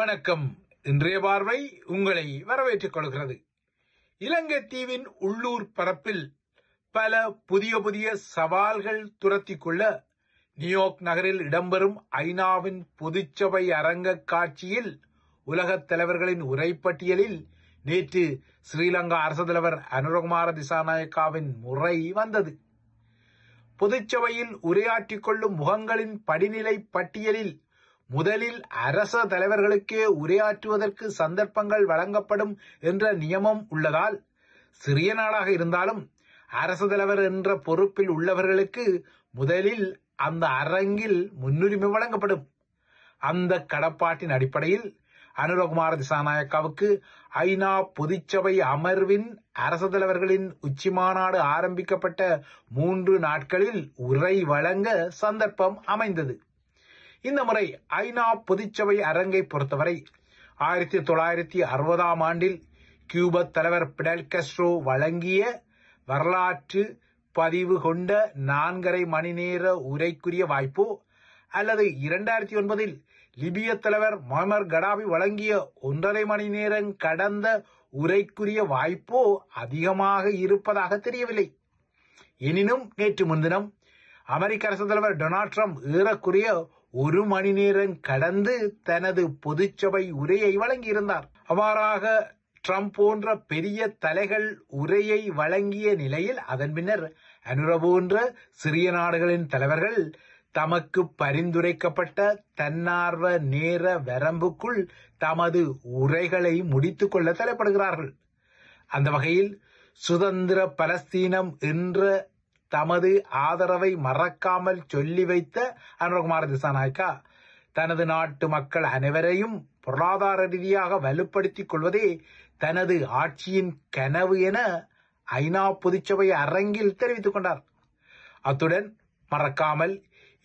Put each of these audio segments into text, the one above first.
வணக்கம். இன்றைய பார்வை உங்களை வரவேற்றுக் கொள்கிறது. இலங்கை தீவின் உள்ளூர் பரப்பில் பல புதிய சவால்கள் துரத்திக் கொள்ள நியூயார்க் நகரில் இடம்பெறும் ஐநாவின் பொதுச்சபை அரங்க காட்சியில் உலகத் தலைவர்களின் உரைப்பட்டியலில் நேற்று ஸ்ரீலங்கா அரசு தலைவர் அனுரகுமார திசாநாயக்காவின் முறை வந்தது. பொதுச்சபையில் உரையாற்றிக் கொள்ளும் முகங்களின் படிநிலை பட்டியலில் முதலில் அரச தலைவர்களுக்கே உரையாற்றுவதற்கு சந்தர்ப்பங்கள் வழங்கப்படும் என்ற நியமம் உள்ளதால் சிறிய நாடாக இருந்தாலும் அரசு தலைவர் என்ற பொறுப்பில் உள்ளவர்களுக்கு முதலில் அந்த அரங்கில் முன்னுரிமை வழங்கப்படும். அந்த கடப்பாட்டின் அடிப்படையில் அனுரகுமார திசாநாயக்காவுக்கு ஐநா பொதுச்சபை அமர்வின் அரசு தலைவர்களின் உச்சி மாநாடு ஆரம்பிக்கப்பட்ட 3 நாட்களில் உரை வழங்க சந்தர்ப்பம் அமைந்தது. இந்த முறை ஐநா பொதுச்சபை அரங்கை பொறுத்தவரை 1960ஆம் ஆண்டில் கியூபா தலைவர் பிடெல் காஸ்ட்ரோ வழங்கிய வரலாற்று பதிவு கொண்ட 4.5 மணி நேர உரைக்குரிய வாய்ப்போ அல்லது 2009இல் லிபிய தலைவர் முஅம்மர் கடாபி வழங்கிய 1.5 மணி நேரம் கடந்த உரைக்குரிய வாய்ப்போ அதிகமாக இருப்பதாக தெரியவில்லை. எனினும் நேற்று முன்தினம் அமெரிக்க அரசு தலைவர் டொனால்ட் ட்ரம்ப் ஏறக்குறைய 1 மணி நேரம் கடந்து தனது பொதுச்சபை உரையை வழங்கியிருந்தார். அவ்வாறாக ட்ரம்ப் போன்ற பெரிய தலைகள் உரையை வழங்கிய நிலையில் அதன் பின்னர் அனுர போன்ற சிறிய நாடுகளின் தலைவர்கள் தமக்கு பரிந்துரைக்கப்பட்ட தன்னார்வ நேர வரம்புக்குள் தமது உரைகளை முடித்துக் கொள்ள தலைப்படுகிறார்கள். அந்த வகையில் சுதந்திர பலஸ்தீனம் என்ற தமது ஆதரவை மறக்காமல் சொல்லி வைத்த அனுரகுமார திசாநாயக்கா தனது நாட்டு மக்கள் அனைவரையும் பொருளாதார ரீதியாக வலுப்படுத்திக் கொள்வதே தனது ஆட்சியின் கனவு என ஐநா பொதுச்சபை அரங்கில் தெரிவித்துக் கொண்டார். அத்துடன் மறக்காமல்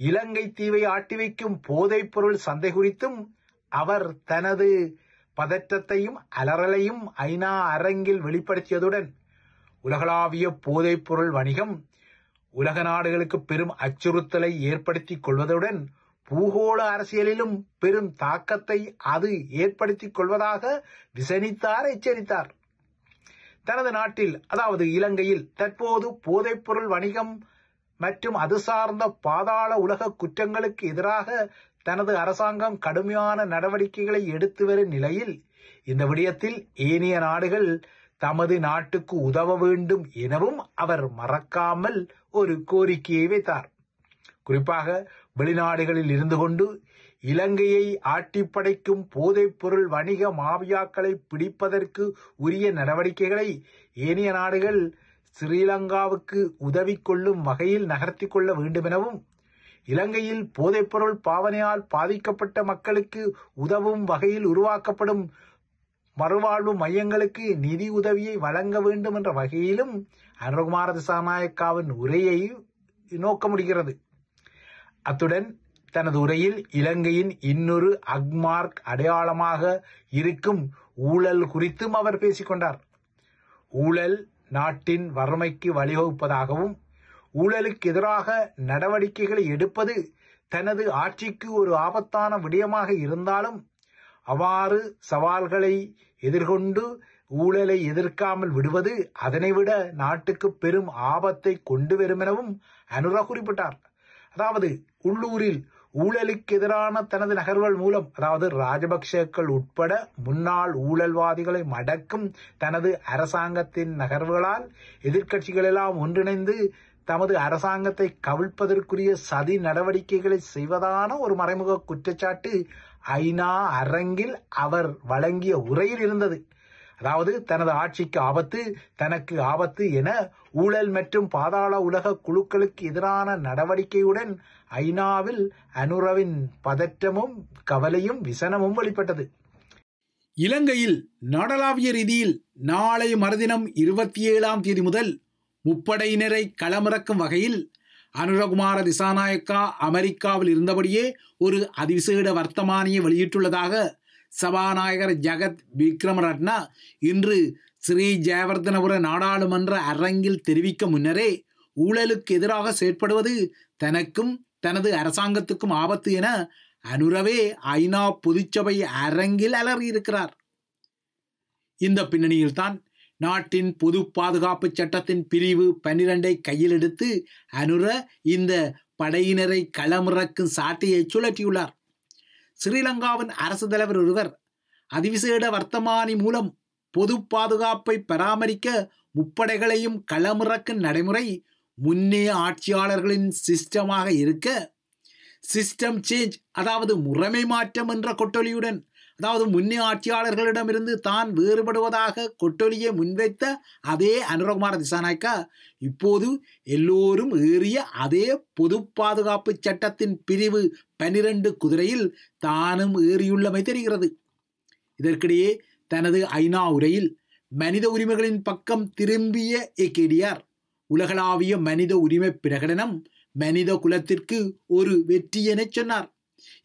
இலங்கை தீவை ஆட்டி வைக்கும் போதைப் பொருள் சந்தை குறித்தும் அவர் தனது பதற்றத்தையும் அலறலையும் ஐநா அரங்கில் வெளிப்படுத்தியதுடன் உலகளாவிய போதைப் பொருள் வணிகம் உலக நாடுகளுக்கு பெரும் அச்சுறுத்தலை ஏற்படுத்திக் கொள்வதுடன் பூகோள அரசியலிலும் பெரும் தாக்கத்தை அது ஏற்படுத்திக் கொள்வதாக விசனித்தார், எச்சரித்தார். தனது நாட்டில் அதாவது இலங்கையில் தற்போது போதைப் பொருள் வணிகம் மற்றும் அது சார்ந்த பாதாள உலக குற்றங்களுக்கு எதிராக தனது அரசாங்கம் கடுமையான நடவடிக்கைகளை எடுத்து வரும் நிலையில் இந்த விடயத்தில் ஏனைய நாடுகள் தமது நாட்டுக்கு உதவ வேண்டும் எனவும் அவர் மறக்காமல் ஒரு கோரிக்கையை வைத்தார். குறிப்பாக வெளிநாடுகளில் இருந்து கொண்டு இலங்கையை ஆட்டிப்படைக்கும் போதைப் பொருள் வணிக மாபியாக்களை பிடிப்பதற்கு உரிய நடவடிக்கைகளை ஏனைய நாடுகள் ஸ்ரீலங்காவுக்கு உதவி கொள்ளும் வகையில் நகர்த்தி கொள்ள வேண்டும் எனவும் இலங்கையில் போதைப்பொருள் பாவனையால் பாதிக்கப்பட்ட மக்களுக்கு உதவும் வகையில் உருவாக்கப்படும் மறுவாழ்வு மையங்களுக்கு நிதி உதவியை வழங்க வேண்டும் என்ற வகையிலும் அனுரகுமார திசாநாயக்காவின் உரையை நோக்க முடிகிறது. அத்துடன் தனது உரையில் இலங்கையின் இன்னொரு அக்மார்க் அடையாளமாக இருக்கும் ஊழல் குறித்தும் அவர் பேசிக்கொண்டார். ஊழல் நாட்டின் வறுமைக்கு வழிவகுப்பதாகவும் ஊழலுக்கு எதிராக நடவடிக்கைகளை எடுப்பது தனது ஆட்சிக்கு ஒரு ஆபத்தான விடயமாக இருந்தாலும் அவ்வாறு சவால்களை எதிர்கொண்டு ஊழலை எதிர்க்காமல் விடுவது அதனைவிட நாட்டுக்கு பெரும் ஆபத்தை கொண்டு வரும் எனவும் அனுரா குறிப்பிட்டார். அதாவது உள்ளூரில் ஊழலுக்கு எதிரான தனது நகர்வுகள் மூலம் அதாவது ராஜபக்சேக்கள் உட்பட முன்னாள் ஊழல்வாதிகளை மடக்கும் தனது அரசாங்கத்தின் நகர்வுகளால் எதிர்க்கட்சிகள் எல்லாம் ஒன்றிணைந்து தமது அரசாங்கத்தை கவிழ்ப்பதற்குரிய சதி நடவடிக்கைகளை செய்வதான ஒரு மறைமுக குற்றச்சாட்டு ஐநா அரங்கில் அவர் வழங்கிய உரையில் இருந்தது. அதாவது தனது ஆட்சிக்கு ஆபத்து, தனக்கு ஆபத்து என ஊழல் மற்றும் பாதாள உலக குழுக்களுக்கு எதிரான நடவடிக்கையுடன் ஐநாவில் அனுரவின் பதற்றமும் கவலையும் விசனமும் வெளிப்பட்டது. இலங்கையில் நாடளாவிய ரீதியில் நாளை மறுதினம் 27ஆம் தேதி முதல் முப்படையினரை களமிறக்கும் வகையில் அனுரகுமார திசாநாயக்கா அமெரிக்காவில் இருந்தபடியே ஒரு அதிவிசேட வர்த்தமானியை வெளியிட்டுள்ளதாக சபாநாயகர் ஜகத் விக்ரமரட்ன இன்று ஸ்ரீ ஜெயவர்தனபுர நாடாளுமன்ற அரங்கில் தெரிவிக்க முன்னரே ஊழலுக்கு எதிராக செயற்படுவது தனக்கும் தனது அரசாங்கத்துக்கும் ஆபத்து என அனுரவே ஐநா பொதுச்சபை அரங்கில் அலறியிருக்கிறார். இந்த பின்னணியில்தான் நாட்டின் பொது பாதுகாப்பு சட்டத்தின் பிரிவு 12 கையில் எடுத்து அனுர இந்த படையினரை களமிறக்கும் சாட்டையை சுழற்றியுள்ளார். ஸ்ரீலங்காவின் அரசு தலைவர் ஒருவர் அதிவிசேட வர்த்தமானி மூலம் பொது பாதுகாப்பை பராமரிக்க முப்படைகளையும் களமிறக்கும் நடைமுறை முன்னைய ஆட்சியாளர்களின் சிஸ்டமாக இருக்க சிஸ்டம் சேஞ்ச், அதாவது முறைமை மாற்றம் என்ற கொட்டொலியுடன், அதாவது முன்னைய ஆட்சியாளர்களிடமிருந்து தான் வேறுபடுவதாக கொட்டொலியை முன்வைத்த அதே அனுரகுமார திசாநாயக்கா இப்போது எல்லோரும் ஏறிய அதே பொது பாதுகாப்பு சட்டத்தின் பிரிவு 12 குதிரையில் தானும் ஏறியுள்ளமை தெரிகிறது. இதற்கிடையே தனது ஐநா உரையில் மனித உரிமைகளின் பக்கம் திரும்பிய ஏகேடிஆர் உலகளாவிய மனித உரிமை பிரகடனம் மனித குலத்திற்கு ஒரு வெற்றி என சொன்னார்.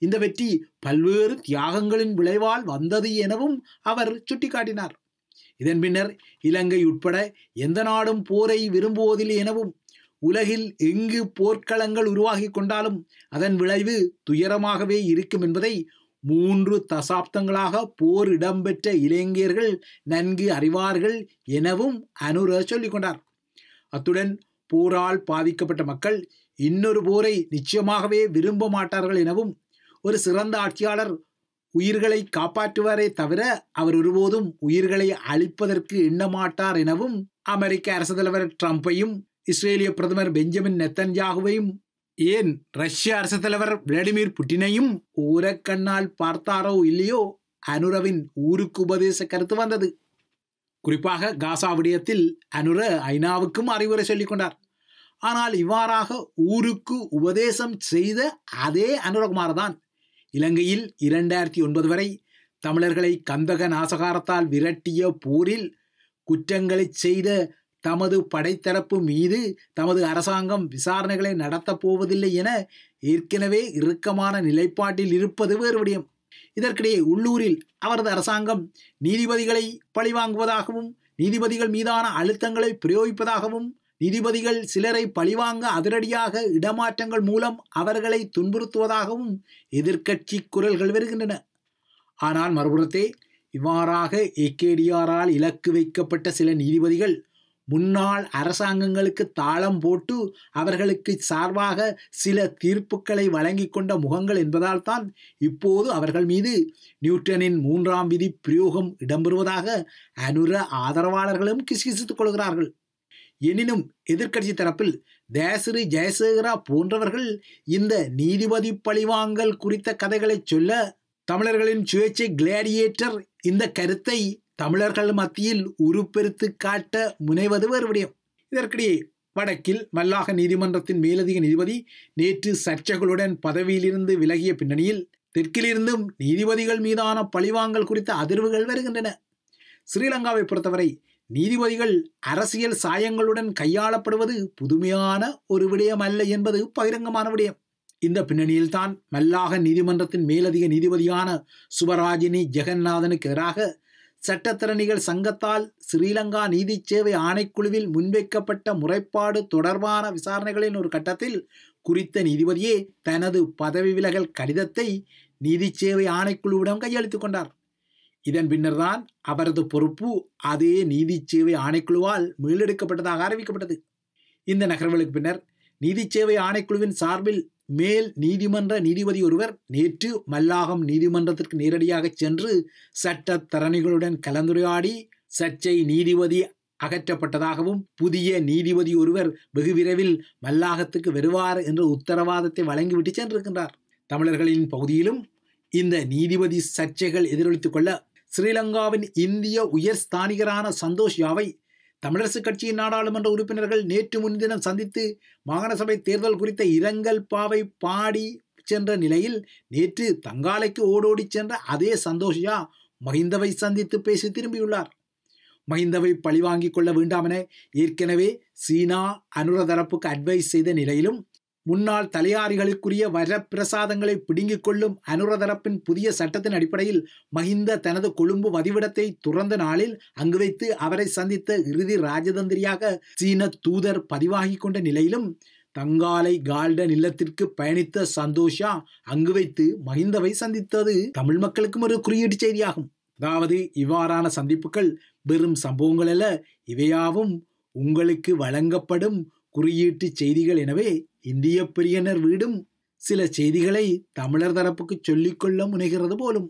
இந்த வெற்றி பல்வேறு தியாகங்களின் விளைவால் வந்தது எனவும் அவர் சுட்டிக்காட்டினார். இதன் பின்னர் இலங்கை உட்பட எந்த நாடும் போரை விரும்புவதில்லை எனவும் உலகில் எங்கு போர்க்களங்கள் உருவாகி கொண்டாலும் அதன் விளைவு துயரமாகவே இருக்கும் என்பதை 3 தசாப்தங்களாக போர் இடம்பெற்ற இளைஞர்கள் நன்கு அறிவார்கள் எனவும் அனுர சொல்லிக் கொண்டார். அத்துடன் போரால் பாதிக்கப்பட்ட மக்கள் இன்னொரு போரை நிச்சயமாகவே விரும்ப மாட்டார்கள் எனவும் ஒரு சிறந்த ஆட்சியாளர் உயிர்களை காப்பாற்றுவாரே தவிர அவர் ஒருபோதும் உயிர்களை அழிப்பதற்கு எண்ணமாட்டார் எனவும் அமெரிக்க அரசு தலைவர் ட்ரம்பையும் இஸ்ரேலிய பிரதமர் பெஞ்சமின் நெத்தன்யாகுவையும் ஏன் ரஷ்ய அரசு தலைவர் விளாடிமிர் புட்டினையும் ஓரக்கண்ணால் பார்த்தாரோ இல்லையோ அனுரவின் ஊருக்கு உபதேச கருத்து வந்தது. குறிப்பாக காசா விடயத்தில் அனுர ஐநாவுக்கும் அறிவுரை சொல்லிக் கொண்டார். ஆனால் இவ்வாறாக ஊருக்கு உபதேசம் செய்த அதே அனுரகுமார் இலங்கையில் 2009 வரை தமிழர்களை கந்தக நாசகாரத்தால் விரட்டிய போரில் குற்றங்களை செய்த தமது படைத்தரப்பு மீது தமது அரசாங்கம் விசாரணைகளை நடத்தப் போவதில்லை என ஏற்கனவே இறுக்கமான நிலைப்பாட்டில் இருப்பது வேறு விடயம். இதற்கிடையே உள்ளூரில் அவரது அரசாங்கம் நீதிபதிகளை பழிவாங்குவதாகவும் நீதிபதிகள் மீதான அழுத்தங்களை பிரயோகிப்பதாகவும் நீதிபதிகள் சிலரை பழிவாங்க அதிரடியாக இடமாற்றங்கள் மூலம் அவர்களை துன்புறுத்துவதாகவும் எதிர்க்கட்சி குரல்கள் வருகின்றன. ஆனால் மறுபுறத்தே இவ்வாறாக ஏகேடிஆரால் இலக்கு வைக்கப்பட்ட சில நீதிபதிகள் முன்னாள் அரசாங்கங்களுக்கு தாளம் போட்டு அவர்களுக்கு சார்பாக சில தீர்ப்புகளை வழங்கி கொண்ட முகங்கள் என்பதால் தான் இப்போது அவர்கள் மீது நியூட்டனின் 3ஆம் விதி பிரயோகம் இடம்பெறுவதாக அனுர ஆதரவாளர்களும் கிசுகிசுத்துக் கொள்கிறார்கள். எனினும் எதிர்க்கட்சி தரப்பில் தேசரி ஜெயசேகரா போன்றவர்கள் இந்த நீதிபதி பழிவாங்கல் குறித்த கதைகளை சொல்ல தமிழர்களின் சுயேட்சை கிளாடியேட்டர் இந்த கருத்தை தமிழர்கள் மத்தியில் உருப்பெருத்து காட்ட முனைவது வேறு விடயம். இதற்கிடையே வடக்கில் மல்லாக நீதிமன்றத்தின் மேலதிக நீதிபதி நேற்று சர்ச்சைகளுடன் பதவியிலிருந்து விலகிய பின்னணியில் தெற்கிலிருந்தும் நீதிபதிகள் மீதான பழிவாங்கல் குறித்த அதிர்வுகள் வருகின்றன. ஸ்ரீலங்காவை பொறுத்தவரை நீதிபதிகள் அரசியல் சாயங்களுடன் கையாளப்படுவது புதுமையான ஒரு விடயம் அல்ல என்பது பகிரங்கமான விடயம். இந்த பின்னணியில்தான் மல்லாக நீதிமன்றத்தின் மேலதிக நீதிபதியான சுபராஜினி ஜெகநாதனுக்கு எதிராக சட்டத்தரணிகள் சங்கத்தால் ஸ்ரீலங்கா நீதி சேவை ஆணைக்குழுவில் முன்வைக்கப்பட்ட முறைப்பாடு தொடர்பான விசாரணைகளின் ஒரு கட்டத்தில் குறித்த நீதிபதியே தனது பதவி விலகல் கடிதத்தை நீதி சேவை ஆணைக்குழுவிடம் கையளித்துக் கொண்டார். இதன் பின்னர்தான் அவரது பொறுப்பு அதே நீதி சேவை ஆணைக்குழுவால் மீளெடுக்கப்பட்டதாக அறிவிக்கப்பட்டது. இந்த நகர்வுகளுக்கு பின்னர் நீதி சேவை ஆணைக்குழுவின் சார்பில் மேல் நீதிமன்ற நீதிபதி ஒருவர் நேற்று மல்லாகம் நீதிமன்றத்திற்கு நேரடியாக சென்று சட்டத்தரணிகளுடன் கலந்துரையாடி சர்ச்சை நீதிபதி அகற்றப்பட்டதாகவும் புதிய நீதிபதி ஒருவர் வெகு விரைவில் மல்லாகத்துக்கு வருவார் என்ற உத்தரவாதத்தை வழங்கிவிட்டு சென்றிருக்கின்றார். தமிழர்களின் பகுதியிலும் இந்த நீதிபதி சர்ச்சைகள் எதிரொலித்துக் கொள்ள ஸ்ரீலங்காவின் இந்திய உயர் ஸ்தானிகரான சந்தோஷ் யாவை தமிழரசு கட்சியின் நாடாளுமன்ற உறுப்பினர்கள் நேற்று முன்தினம் சந்தித்து மாகாண சபை தேர்தல் குறித்த இரங்கல் பாவை பாடி சென்ற நிலையில் நேற்று தங்காலைக்கு ஓடோடி சென்ற அதே சந்தோஷா மஹிந்தவை சந்தித்து பேசி திரும்பியுள்ளார். மஹிந்தவை பழிவாங்கிக் கொள்ள வேண்டாம் என ஏற்கனவே சீனா அனுர தரப்புக்கு அட்வைஸ் செய்த நிலையிலும் முன்னாள் தலையாரிகளுக்குரிய வரப்பிரசாதங்களை பிடுங்கிக் கொள்ளும் அனுர தரப்பின் புதிய சட்டத்தின் அடிப்படையில் மஹிந்த தனது கொழும்பு வதிவிடத்தை துறந்த நாளில் அங்கு வைத்து அவரை சந்தித்த இறுதி ராஜதந்திரியாக சீன தூதர் பதிவாகி கொண்ட நிலையிலும் தங்காலை கால்டன் இல்லத்திற்கு பயணித்த சந்தோஷா அங்கு வைத்து மஹிந்தவை சந்தித்தது தமிழ் மக்களுக்கும் ஒரு குறியீட்டு செய்தியாகும். அதாவது இவ்வாறான சந்திப்புகள் வெறும் சம்பவங்கள் அல்ல, இவையாவும் உங்களுக்கு வழங்கப்படும் குறியீட்டு செய்திகள். எனவே இந்திய பிரியனர் வீடும் சில செய்திகளை தமிழர் தரப்புக்கு சொல்லிக்கொள்ள முனைகிறது போலும்.